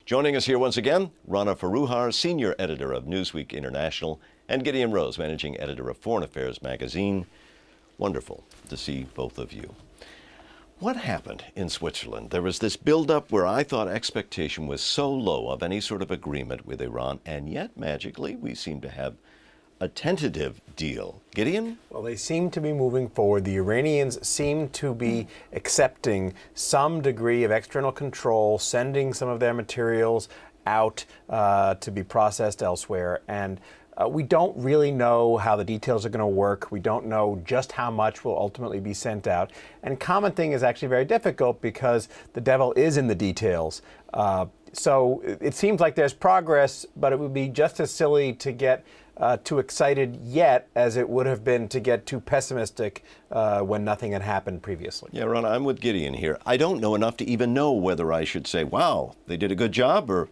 Joining us here once again, Rana Foroohar, senior editor of Newsweek International, and Gideon Rose, managing editor of Foreign Affairs magazine. Wonderful to see both of you. What happened in Switzerland? There was this buildup where I thought expectation was so low of any sort of agreement with Iran, and yet magically we seem to have a tentative deal. Gideon? Well, they seem to be moving forward. The Iranians seem to be accepting some degree of external control, sending some of their materials out to be processed elsewhere. And we don't really know how the details are going to work. We don't know just how much will ultimately be sent out. And commenting is actually very difficult because the devil is in the details. So it seems like there's progress, but it would be just as silly to get too excited yet as it would have been to get too pessimistic when nothing had happened previously. Yeah, Rana, I'm with Gideon here. I don't know enough to even know whether I should say, wow, they did a good job, or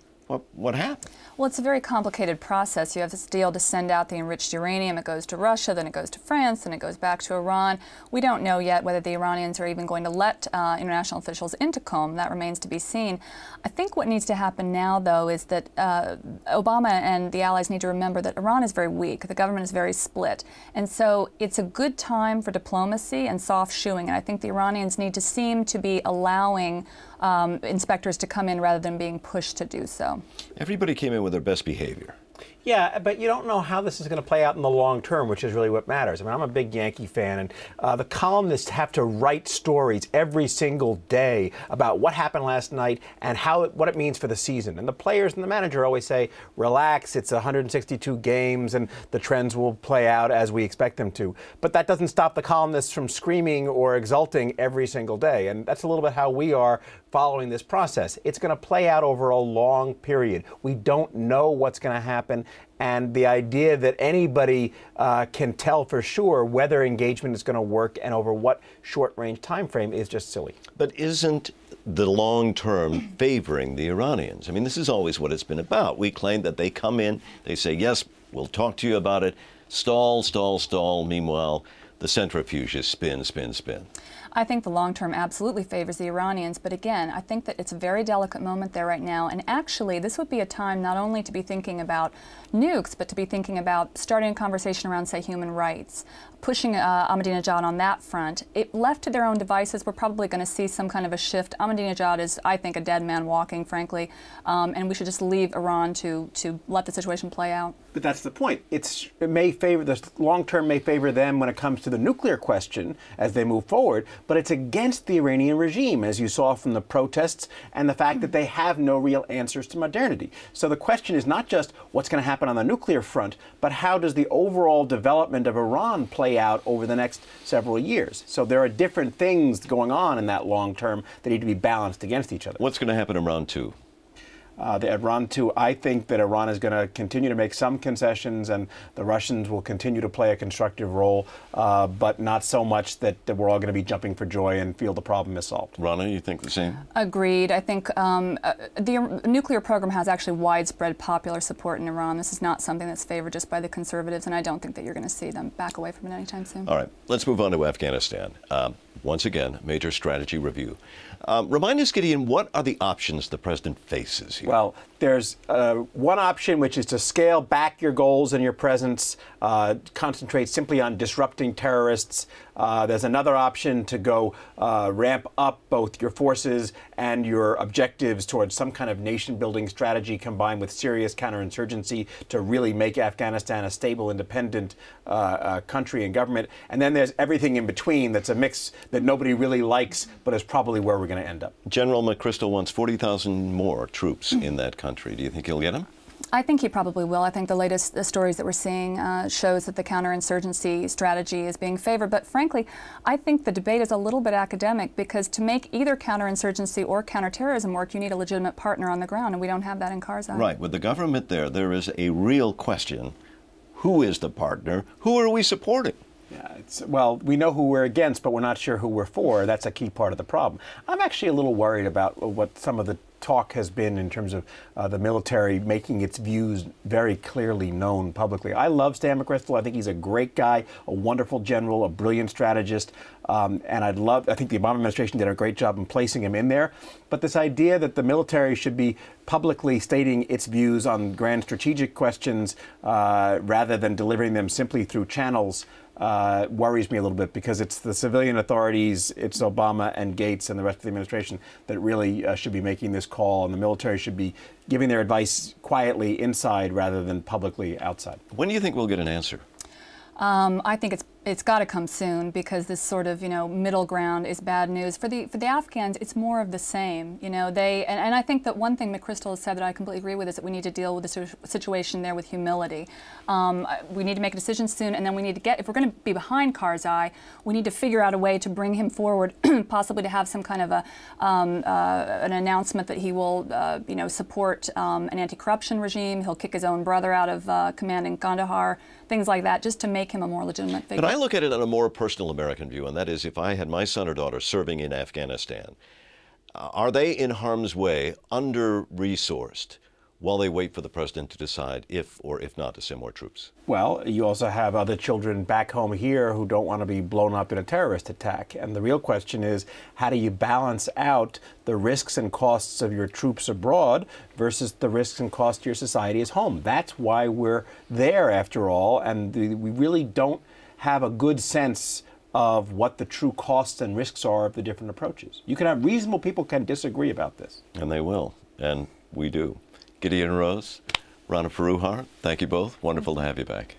what happened? Well, it's a very complicated process. You have this deal to send out the enriched uranium. It goes to Russia, then it goes to France, then it goes back to Iran. We don't know yet whether the Iranians are even going to let international officials into Qom. That remains to be seen. I think what needs to happen now, though, is that Obama and the allies need to remember that Iran is very weak. The government is very split. And so it's a good time for diplomacy and soft shoeing. And I think the Iranians need to seem to be allowing inspectors to come in rather than being pushed to do so. Everybody came in with their best behavior. Yeah, but you don't know how this is going to play out in the long term, which is really what matters. I mean, I'm a big Yankee fan, and the columnists have to write stories every single day about what happened last night and what it means for the season. And the players and the manager always say, relax, it's 162 games, and the trends will play out as we expect them to. But that doesn't stop the columnists from screaming or exulting every single day. And that's a little bit how we are following this process. It's going to play out over a long period. We don't know what's going to happen. And the idea that anybody can tell for sure whether engagement is going to work and over what short-range time frame is just silly. But isn't the long term favoring the Iranians? I mean, this is always what it's been about. We claim that they come in, they say, yes, we'll talk to you about it, stall, stall, stall. Meanwhile, the centrifuges spin, spin, spin. I think the long term absolutely favors the Iranians, but again, I think that it's a very delicate moment there right now, and actually this would be a time not only to be thinking about nukes, but to be thinking about starting a conversation around, say, human rights, pushing Ahmadinejad on that front. It left to their own devices, we're probably going to see some kind of a shift. Ahmadinejad is, I think, a dead man walking, frankly, and we should just leave Iran to let the situation play out. But that's the point. It may favor, the long term may favor them when it comes to the nuclear question as they move forward, but it's against the Iranian regime, as you saw from the protests and the fact that they have no real answers to modernity. So the question is not just what's going to happen on the nuclear front, but how does the overall development of Iran play out over the next several years? So there are different things going on in that long term that need to be balanced against each other. What's going to happen in round two? At round two, I think that Iran is going to continue to make some concessions, and the Russians will continue to play a constructive role, but not so much that we're all going to be jumping for joy and feel the problem is solved. Rana, you think the same? Agreed. I think the nuclear program has actually widespread popular support in Iran. This is not something that's favored just by the conservatives, and I don't think that you're going to see them back away from it anytime soon. All right, let's move on to Afghanistan. Once again, major strategy review. Remind us, Gideon, what are the options the president faces here? Well, there's one option, which is to scale back your goals and your presence, concentrate simply on disrupting terrorists. There's another option to go ramp up both your forces and your objectives towards some kind of nation-building strategy combined with serious counterinsurgency to really make Afghanistan a stable, independent country and government. And then there's everything in between that's a mix that nobody really likes, but is probably where we're going to end up. General McChrystal wants 40,000 more troops in that country. Do you think he'll get them? I think he probably will. I think the latest stories that we're seeing shows that the counterinsurgency strategy is being favored. But frankly, I think the debate is a little bit academic, because to make either counterinsurgency or counterterrorism work, you need a legitimate partner on the ground, and we don't have that in Karzai. Right. With the government there is a real question. Who is the partner? Who are we supporting? Yeah, well, we know who we're against, but we're not sure who we're for. That's a key part of the problem. I'm actually a little worried about what some of the talk has been in terms of the military making its views very clearly known publicly. I love Stan McChrystal. I think he's a great guy, a wonderful general, a brilliant strategist, and I think the Obama administration did a great job in placing him in there. But this idea that the military should be publicly stating its views on grand strategic questions rather than delivering them simply through channels worries me a little bit, because it's the civilian authorities, it's Obama and Gates and the rest of the administration that really should be making this call, and the military should be giving their advice quietly inside rather than publicly outside. When do you think we'll get an answer? I think it's got to come soon, because this sort of middle ground is bad news for the Afghans. It's more of the same, and I think that one thing McChrystal has said that I completely agree with is that we need to deal with the situation there with humility. We need to make a decision soon, and then we need to get, if we're going to be behind Karzai, we need to figure out a way to bring him forward, possibly to have some kind of an announcement that he will support an anti-corruption regime. He'll kick his own brother out of command in Kandahar, things like that, just to make him a more legitimate figure. But I look at it on a more personal American view, and that is, if I had my son or daughter serving in Afghanistan, are they in harm's way, under-resourced, while they wait for the president to decide if or if not to send more troops? Well, you also have other children back home here who don't want to be blown up in a terrorist attack. And the real question is, how do you balance out the risks and costs of your troops abroad versus the risks and costs to your society as home? That's why we're there, after all, and we really don't have a good sense of what the true costs and risks are of the different approaches. You can have reasonable people can disagree about this. And they will, and we do. Gideon Rose, Rana Foroohar, thank you both. Wonderful to have you back.